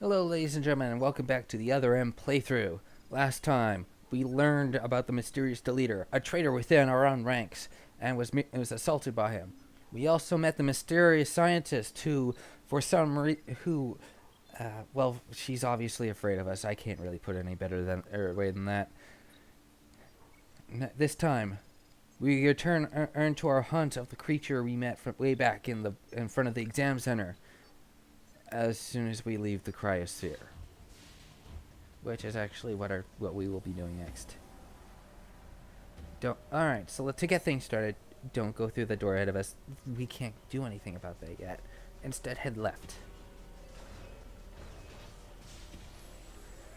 Hello, ladies and gentlemen, and welcome back to the Other M playthrough. Last time, we learned about the mysterious deleter, a traitor within our own ranks, and was assaulted by him. We also met the mysterious scientist who, for some well, she's obviously afraid of us. I can't really put it any better way than that. This time, we return to our hunt of the creature we met from way back in front of the exam center. As soon as we leave the cryosphere, which is actually what we will be doing next. All right. So to get things started, don't go through the door ahead of us. We can't do anything about that yet. Instead, head left.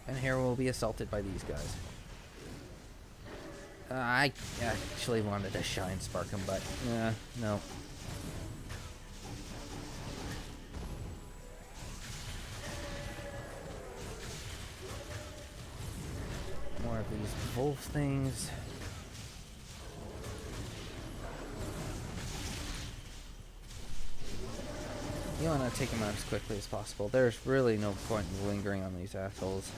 And here we'll be assaulted by these guys. I actually wanted to shine spark them, but no. More of these wolf things. You want to take them out as quickly as possible. There's really no point in lingering on these assholes.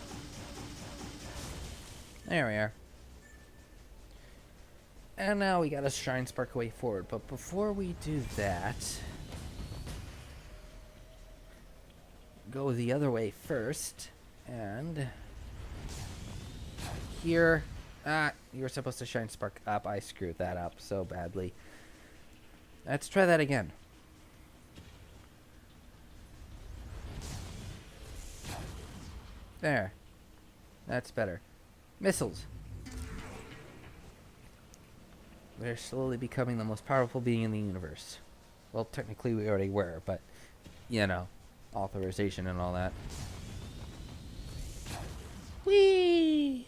There we are. And now we gotta shine spark way forward. But before we do that, go the other way first. And here, you were supposed to shine spark up. I screwed that up so badly. Let's try that again. There. That's better. Missiles. We're slowly becoming the most powerful being in the universe. Well, technically we already were, but, you know, authorization and all that. Whee!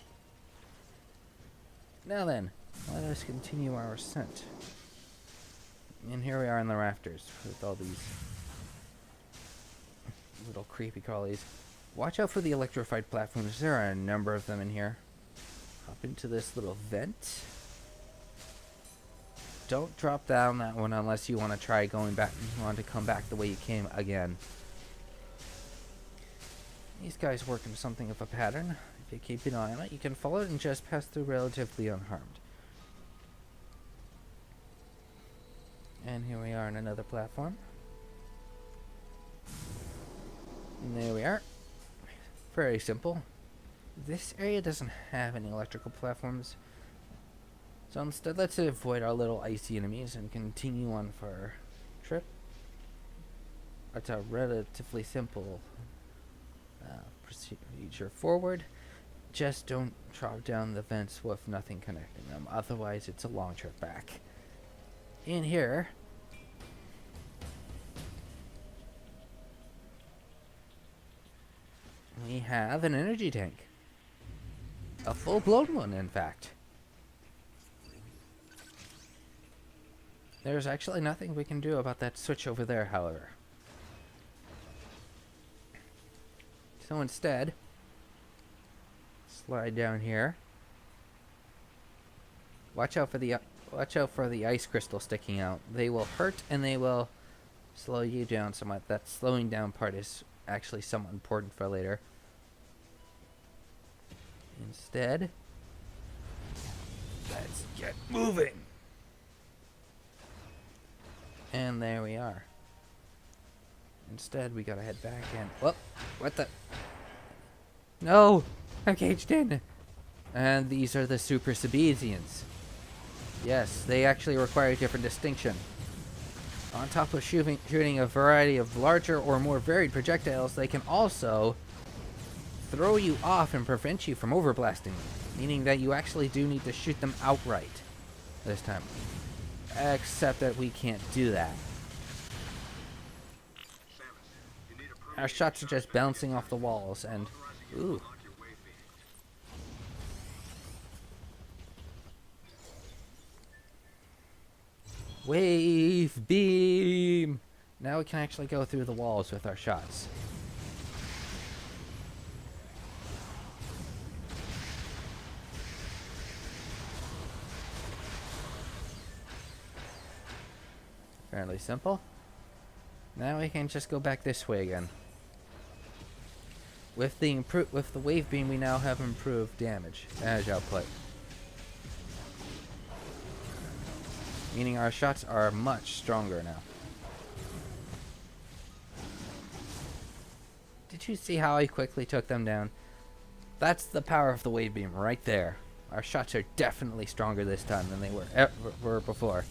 Now then, let us continue our ascent. And here we are in the rafters with all these little creepy crawlies. Watch out for the electrified platforms. There are a number of them in here. Hop into this little vent. Don't drop down that one unless you want to try going back. You want to come back the way you came again. These guys work in something of a pattern. If you keep an eye on it, you can follow it and just pass through relatively unharmed. And here we are on another platform. And there we are. Very simple. This area doesn't have any electrical platforms. So instead, let's avoid our little icy enemies and continue on for our trip. It's a relatively simple procedure forward. Just don't drop down the vents with nothing connecting them. Otherwise, it's a long trip back. In here, we have an energy tank. A full-blown one, in fact. There's actually nothing we can do about that switch over there, however. So instead, slide down here. Watch out for the ice crystal sticking out. They will hurt and they will slow you down somewhat. That slowing down part is actually somewhat important for later. Instead, let's get moving. And there we are. Instead, we gotta head back in. Whoop! What the? No! I'm caged in! And these are the Super Sabesians. Yes, they actually require a different distinction. On top of shooting a variety of larger or more varied projectiles, they can also throw you off and prevent you from overblasting, meaning that you actually do need to shoot them outright this time. Except that we can't do that. Our shots are just bouncing off the walls and... Ooh. Wave beam! Now we can actually go through the walls with our shots. Fairly simple. Now we can just go back this way again. With the wave beam, we now have improved damage output, meaning our shots are much stronger now. Did you see how I quickly took them down? That's the power of the wave beam right there. Our shots are definitely stronger this time than they were before.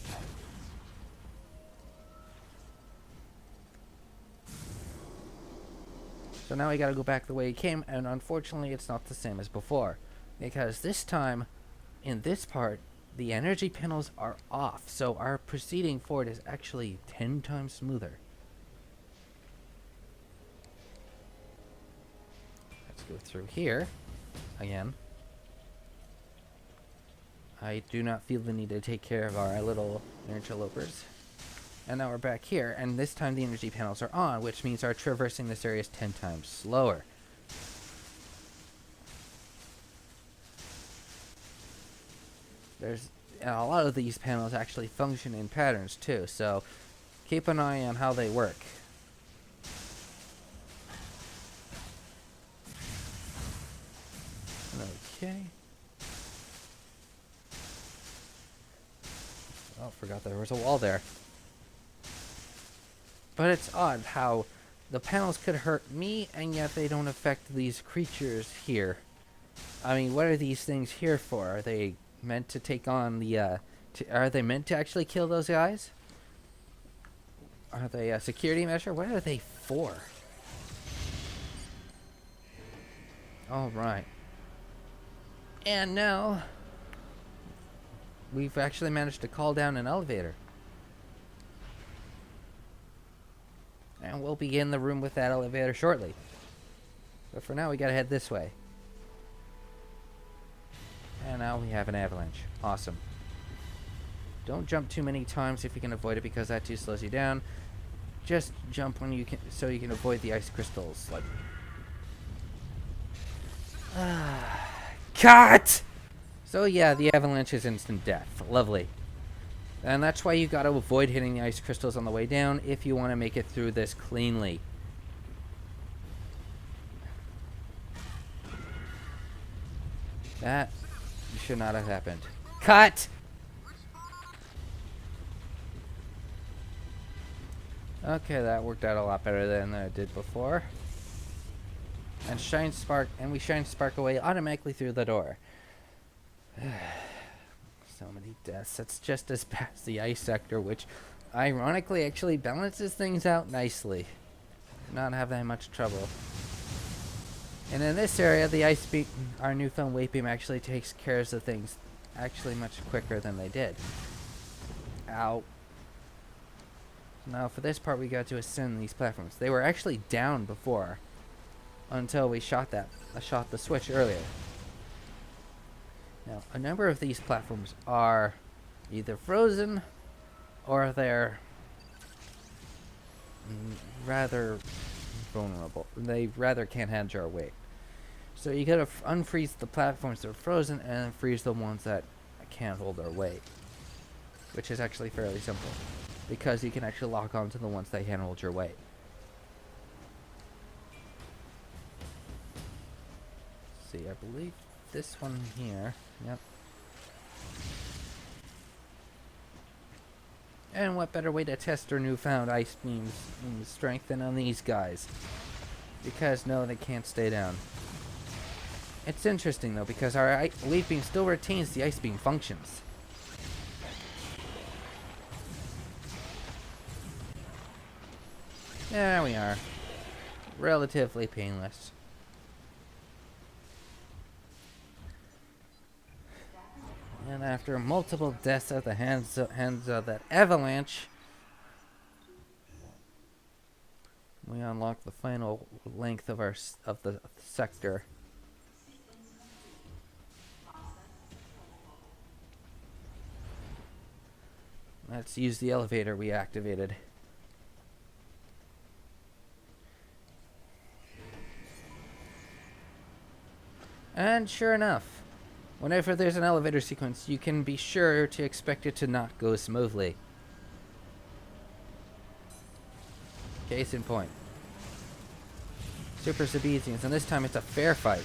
So now we gotta go back the way it came, and unfortunately it's not the same as before. Because this time, in this part, the energy panels are off, so our proceeding forward is actually 10 times smoother. Let's go through here again. I do not feel the need to take care of our little interlopers. And now we're back here, and this time the energy panels are on, which means our traversing this area is 10 times slower. There's a lot of these panels actually function in patterns too, so keep an eye on how they work. Okay. Oh, forgot there was a wall there. But it's odd how the panels could hurt me, and yet they don't affect these creatures here. I mean, what are these things here for? Are they meant to take on the, are they meant to actually kill those guys? Are they a security measure? What are they for? Alright. And now, we've actually managed to call down an elevator. And we'll begin the room with that elevator shortly. But for now, we gotta head this way. And now we have an avalanche. Awesome. Don't jump too many times if you can avoid it, because that too slows you down. Just jump when you can, so you can avoid the ice crystals. Like, cut! So yeah, the avalanche is instant death. Lovely. And that's why you gotta avoid hitting the ice crystals on the way down if you want to make it through this cleanly. That should not have happened. Cut! Okay, that worked out a lot better than it did before. And we shine spark away automatically through the door. So many deaths. That's just as bad as the ice sector, which ironically actually balances things out nicely. Not have that much trouble. And in this area, the ice beam, our newfound wave beam, actually takes care of the things actually much quicker than they did. Ow. Now for this part, we got to ascend these platforms. They were actually down before, until we shot the switch earlier. Now, a number of these platforms are either frozen or they're rather vulnerable. They rather can't handle our weight. So you gotta unfreeze the platforms that are frozen and then freeze the ones that can't hold our weight. Which is actually fairly simple, because you can actually lock onto the ones that can hold your weight. Let's see, I believe this one here. Yep. And what better way to test our newfound ice beam's strength than on these guys? Because no, they can't stay down. It's interesting though, because our wave beam still retains the ice beam functions. There we are. Relatively painless. And after multiple deaths at the hands of that avalanche, we unlock the final length of the sector. Let's use the elevator we activated. And sure enough, whenever there's an elevator sequence, you can be sure to expect it to not go smoothly. Case in point. Super Sabazians, and this time it's a fair fight.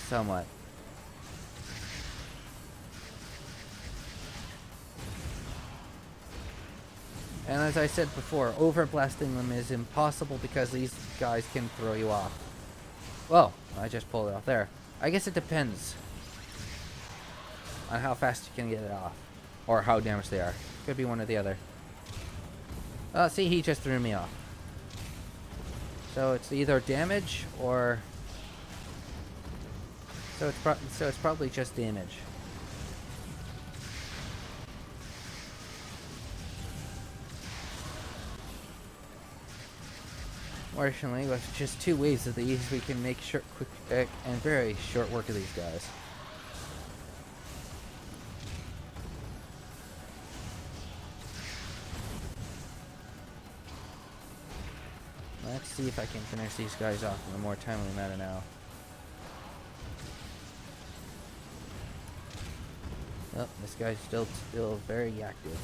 Somewhat. And as I said before, overblasting them is impossible because these guys can throw you off. Well, I just pulled it off there. I guess it depends on how fast you can get it off. Or how damaged they are. Could be one or the other. See, he just threw me off. So it's either damage or... So it's probably just damage. Fortunately, with just 2 waves of these, we can make quick and very short work of these guys. Let's see if I can finish these guys off in a more timely manner now. Oh, this guy's still very active.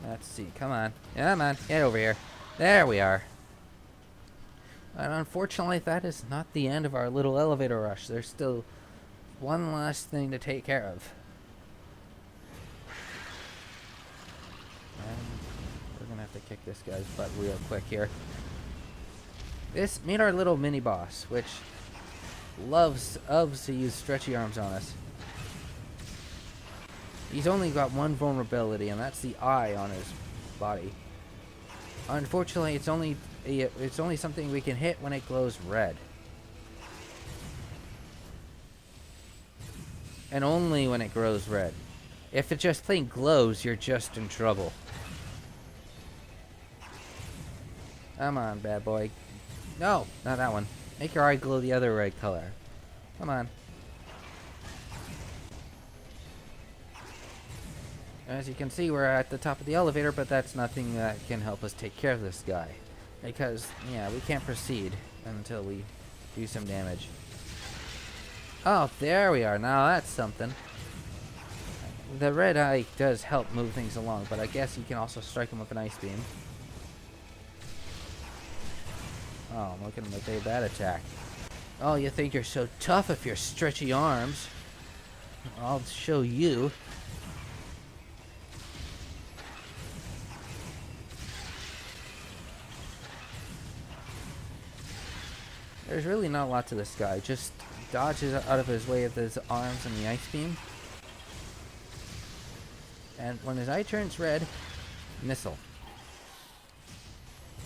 Let's see, come on. Come on, get over here. There we are. And unfortunately, that is not the end of our little elevator rush. There's still one last thing to take care of. And we're gonna have to kick this guy's butt real quick here. Meet our little mini boss, which loves to use stretchy arms on us. He's only got one vulnerability, and that's the eye on his body. Unfortunately, it's only something we can hit when it glows red. And only when it glows red. If it just plain glows, you're just in trouble. Come on, bad boy. No, not that one. Make your eye glow the other red color. Come on. As you can see, we're at the top of the elevator, but that's nothing that can help us take care of this guy. Because, yeah, we can't proceed until we do some damage. Oh, there we are. Now that's something. The red eye does help move things along, but I guess you can also strike him with an ice beam. Oh, look at him evade that attack. Oh, you think you're so tough with your stretchy arms? I'll show you. There's really not a lot to this guy. Just dodges out of his way with his arms and the ice beam. And when his eye turns red, missile.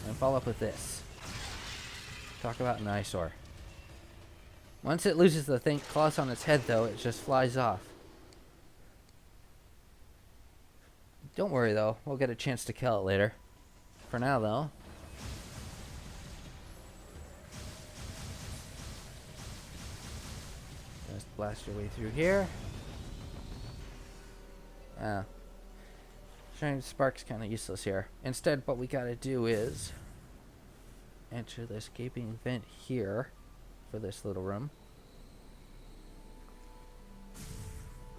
And follow up with this. Talk about an eyesore. Once it loses the claws on its head, though, it just flies off. Don't worry, though. We'll get a chance to kill it later. For now, though. Just blast your way through here. Shiny spark's kind of useless here. Instead, what we gotta do is enter the escaping vent here for this little room.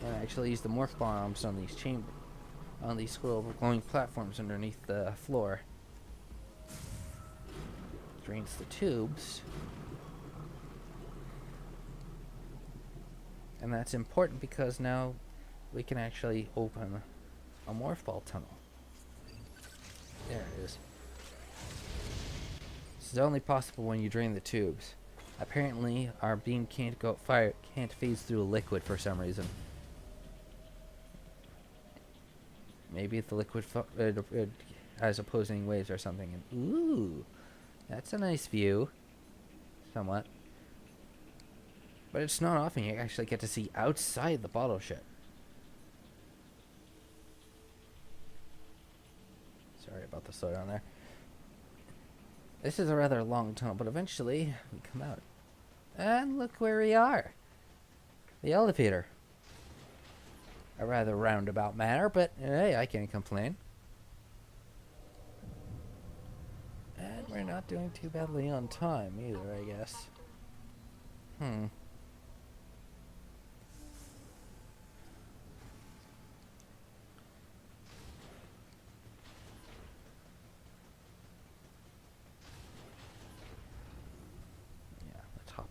And actually use the morph bombs on these little glowing platforms underneath the floor. Drains the tubes. And that's important because now we can actually open a morph ball tunnel. There it is. This is only possible when you drain the tubes. Apparently, our beam can't phase through a liquid for some reason. Maybe the liquid it has opposing waves or something. And ooh, that's a nice view. Somewhat. But it's not often you actually get to see outside the bottle ship. Sorry about the slowdown there. This is a rather long tunnel, but eventually we come out. And look where we are. The elevator. A rather roundabout manner, but hey, I can't complain. And we're not doing too badly on time either, I guess.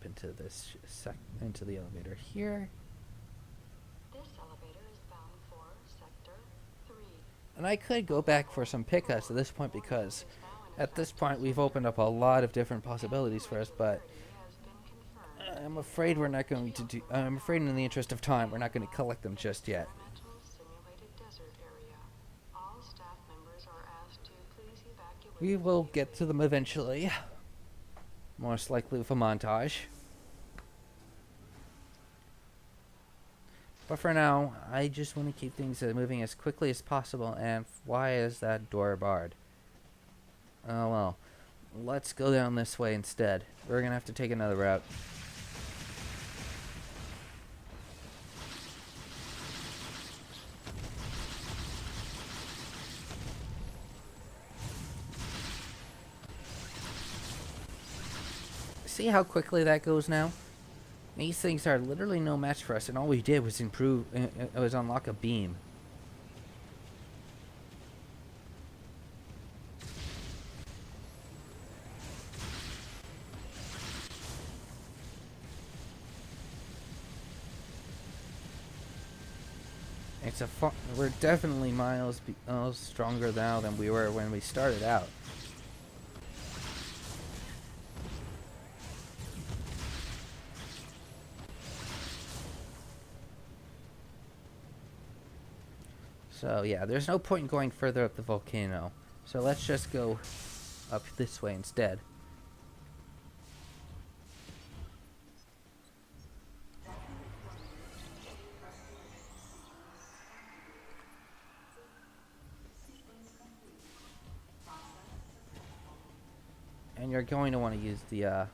into this into the elevator here. This elevator is bound for sector 3. And I could go back for some pickups at this point because at this point we've opened up a lot of different possibilities for us, but I'm afraid we're not going to do. I'm afraid, in the interest of time, we're not going to collect them just yet. We will get to them eventually, most likely with a montage. But for now, I just want to keep things moving as quickly as possible. And why is that door barred? Oh well, let's go down this way instead. We're gonna have to take another route. See how quickly that goes now? These things are literally no match for us, and all we did was unlock a beam. We're definitely miles stronger now than we were when we started out. So yeah, there's no point in going further up the volcano. So let's just go up this way instead. And you're going to want to use the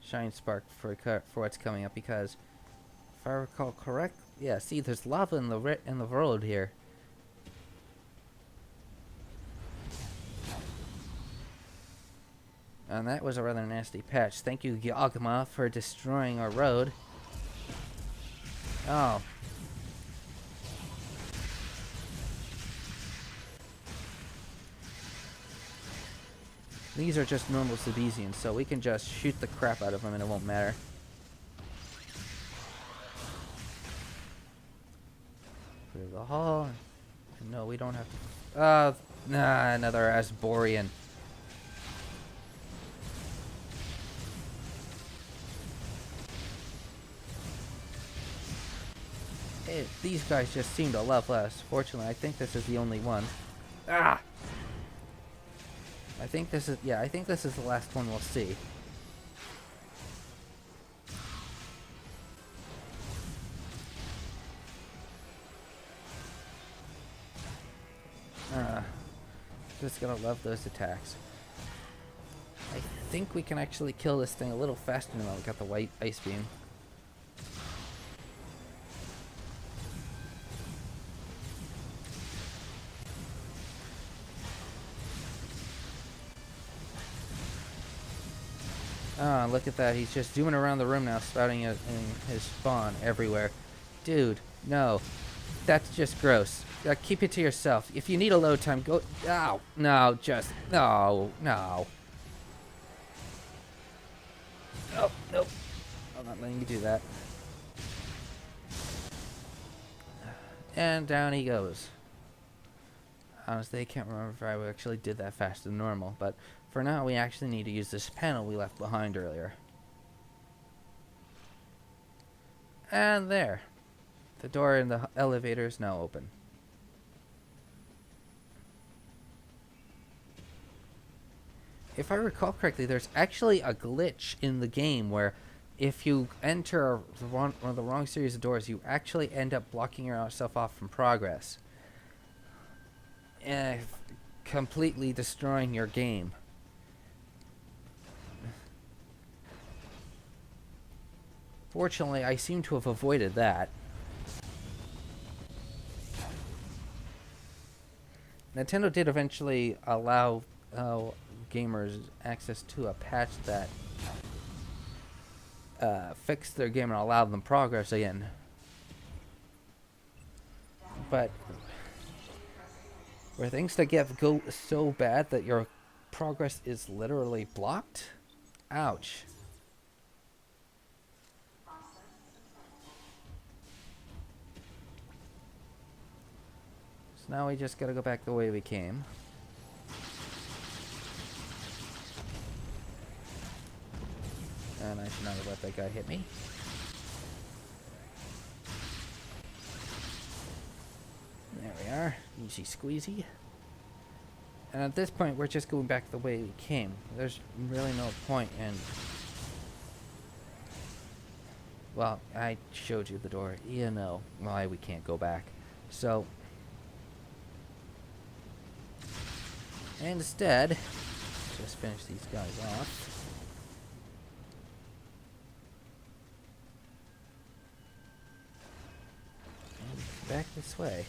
Shine Spark for what's coming up, because if I recall correct, yeah, see, there's lava in the road here. And that was a rather nasty patch. Thank you, Yagma, for destroying our road. Oh. These are just normal Sabesians, so we can just shoot the crap out of them and it won't matter. Through the hall. No, we don't have to. Nah, another Asborian. These guys just seem to love us. Fortunately, I think this is the only one. Ah! I think this is the last one we'll see. Just gonna love those attacks. I think we can actually kill this thing a little faster now. We got the white ice beam. Ah, look at that. He's just zooming around the room now, spouting in his spawn everywhere. Dude, no. That's just gross. Keep it to yourself. If you need a load time, go... Ow! No, just... No, no. Oh, nope. I'm not letting you do that. And down he goes. Honestly, I can't remember if I actually did that faster than normal, but for now we actually need to use this panel we left behind earlier. And there. The door in the elevator is now open. If I recall correctly, there's actually a glitch in the game where if you enter one of the wrong series of doors, you actually end up blocking yourself off from progress. Completely destroying your game. Fortunately, I seem to have avoided that. Nintendo did eventually allow gamers access to a patch that fixed their game and allowed them progress again. But were things to go so bad that your progress is literally blocked? Ouch. So now we just gotta go back the way we came. And I should not have let that guy hit me. There we are. Easy squeezy. And at this point, we're just going back the way we came. There's really no point in... Well, I showed you the door. You know why we can't go back. So... instead, just finish these guys off. And back this way.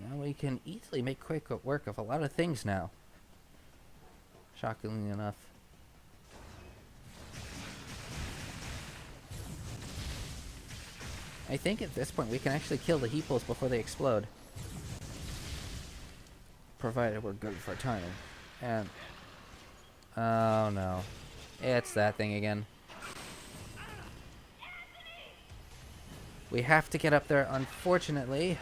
Now we can easily make quick work of a lot of things now. Shockingly enough. I think at this point we can actually kill the heaples before they explode. Provided we're good for timing. And... oh no. It's that thing again. We have to get up there, unfortunately.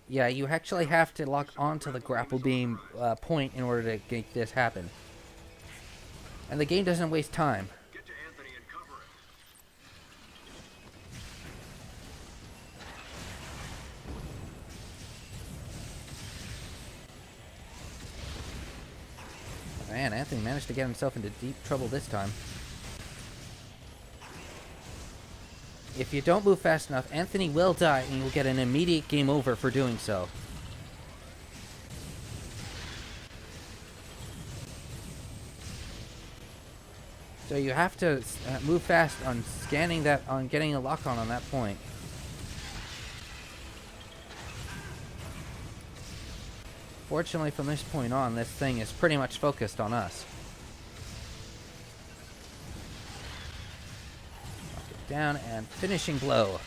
Yeah, you actually have to lock onto the grapple beam point in order to make this happen. And the game doesn't waste time. Get to Anthony and cover him. Man, Anthony managed to get himself into deep trouble this time. If you don't move fast enough, Anthony will die, and you'll get an immediate game over for doing so. So you have to move fast on scanning that, on getting a lock on that point. Fortunately, from this point on, this thing is pretty much focused on us. Down and finishing blow.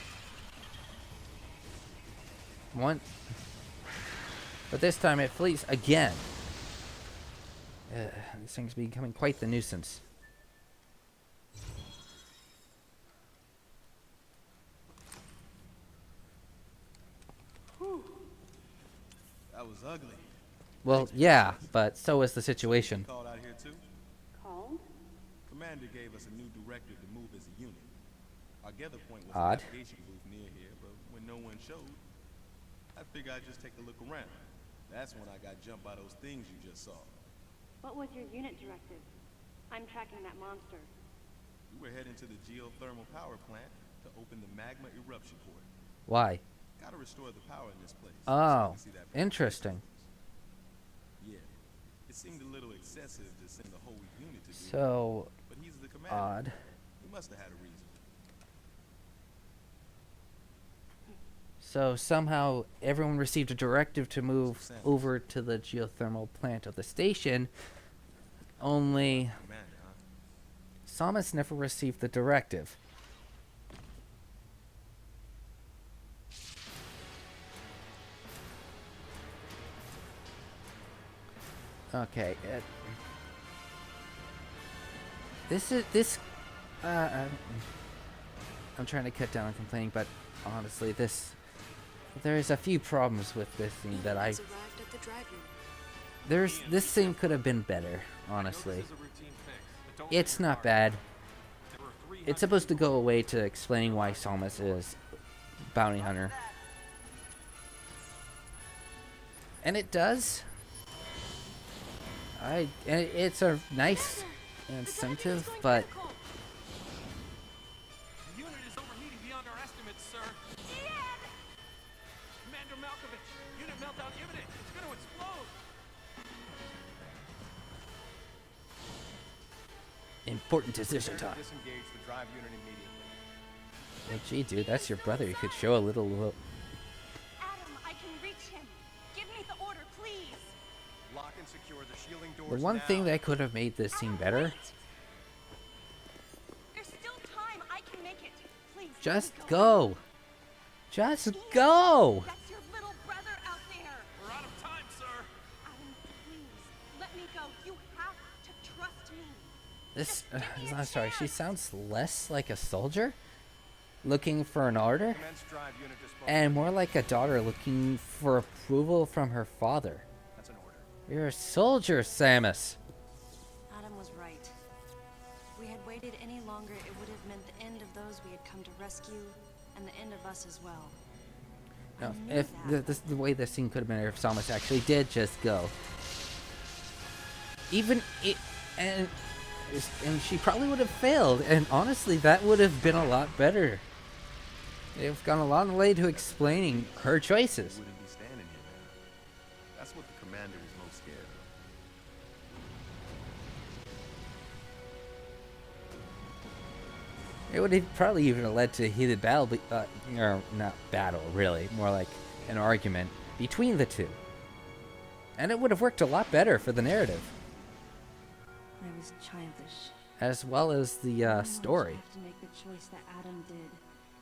One. But this time it flees again. This thing's becoming quite the nuisance. Whew. That was ugly. Well, yeah, but so is the situation. Called out here too. Called? Commander gave us a new directive to move as a unit. Our gather point was Odd. a navigation booth near here, but when no one showed, I figured I'd just take a look around. That's when I got jumped by those things you just saw. What was your unit directive? I'm tracking that monster. We were heading to the geothermal power plant to open the magma eruption port. Why? Gotta restore the power in this place. Oh, I can see that interesting. Yeah. It seemed a little excessive to send the whole unit to do it, So but he's the commander. odd. He must have had a reason. So somehow everyone received a directive to move over to the geothermal plant of the station. Only Commander, huh? Samus never received the directive. Okay. I'm trying to cut down on complaining, but honestly, there's a few problems with this scene that this scene could have been better, honestly. It's not bad. It's supposed to go away to explain why Samus is bounty hunter. And it does. And it's a nice incentive, but The unit is overheating beyond our estimates, sir. Commander Malkovich, unit meltdown imminent. It's going to explode. important decision time. Disengage the drive unit immediately. Well, gee, dude, that's your brother. You could show a little. Adam, I can reach him. Give me the order, please. Lock and secure the shielding doors The one now. thing that could have made this scene better, Wait. There's still time. I can make it. Please. let just me go. Just go. That's your little brother out there. We're out of time, sir. Adam, please. Let me go. this. I'm sorry. She sounds less like a soldier looking for an order, Commence drive unit disposal. and more like a daughter looking for approval from her father. That's an order. You're a soldier, Samus. Adam was right. If we had waited any longer, it would have meant the end of those we had come to rescue, and the end of us as well. No, I knew if that. the way this scene could have been if Samus actually did just go. Even it, and she probably would have failed, and honestly, that would have been a lot better. They've gone a long way to explaining her choices. Wouldn't be standing here now. That's what the commander was most scared of. It would have probably even led to a heated battle, or not battle, really, more like an argument between the two. And it would have worked a lot better for the narrative, I was childish. as well as the story. I have to make the choice that Adam did,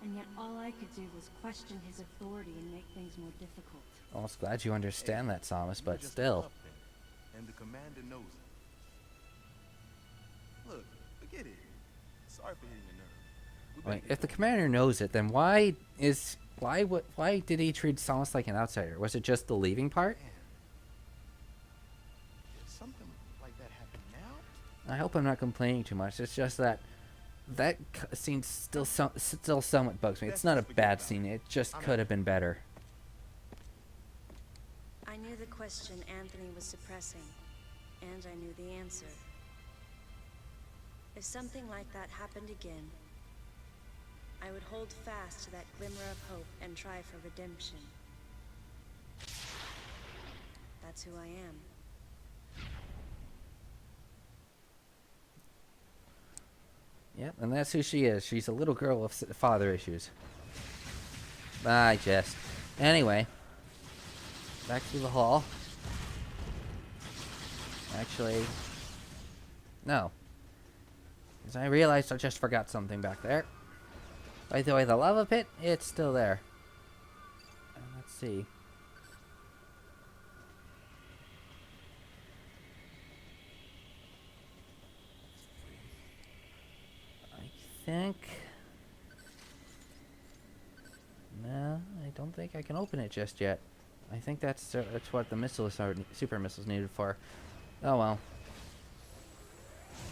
and yet all I could do was question his authority and make things more difficult. I was glad you understand that, Samus, You're but just still. up there, and the commander knows it. Look, forget it. Sorry for hitting your nerve. We Wait, better if the get commander knows it, then why did he treat Samus like an outsider? Was it just the leaving part? Man. Did something like that happen now? I hope I'm not complaining too much. It's just that scene still somewhat bugs me. It's not a bad scene. It just could have been better. I knew the question Anthony was suppressing, and I knew the answer. If something like that happened again, I would hold fast to that glimmer of hope and try for redemption. That's who I am. Yep, and that's who she is. She's a little girl with father issues. I jest. Anyway, back to the hall. Actually, no. Because I realized I just forgot something back there. By the way, the lava pit, it's still there. Let's see. I think... No, I don't think I can open it just yet. I think that's what the missiles are, super missiles needed for. Oh well.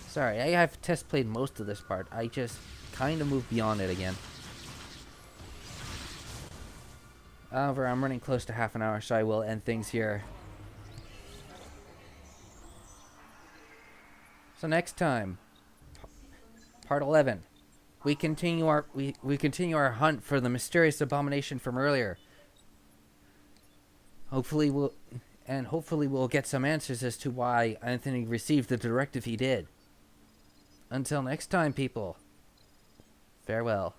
Sorry, I have test played most of this part. I just kind of moved beyond it again. However, I'm running close to half an hour, so I will end things here. So next time, part 11, we continue our we continue our hunt for the mysterious abomination from earlier. Hopefully we'll get some answers as to why Anthony received the directive he did. Until next time, people. Farewell.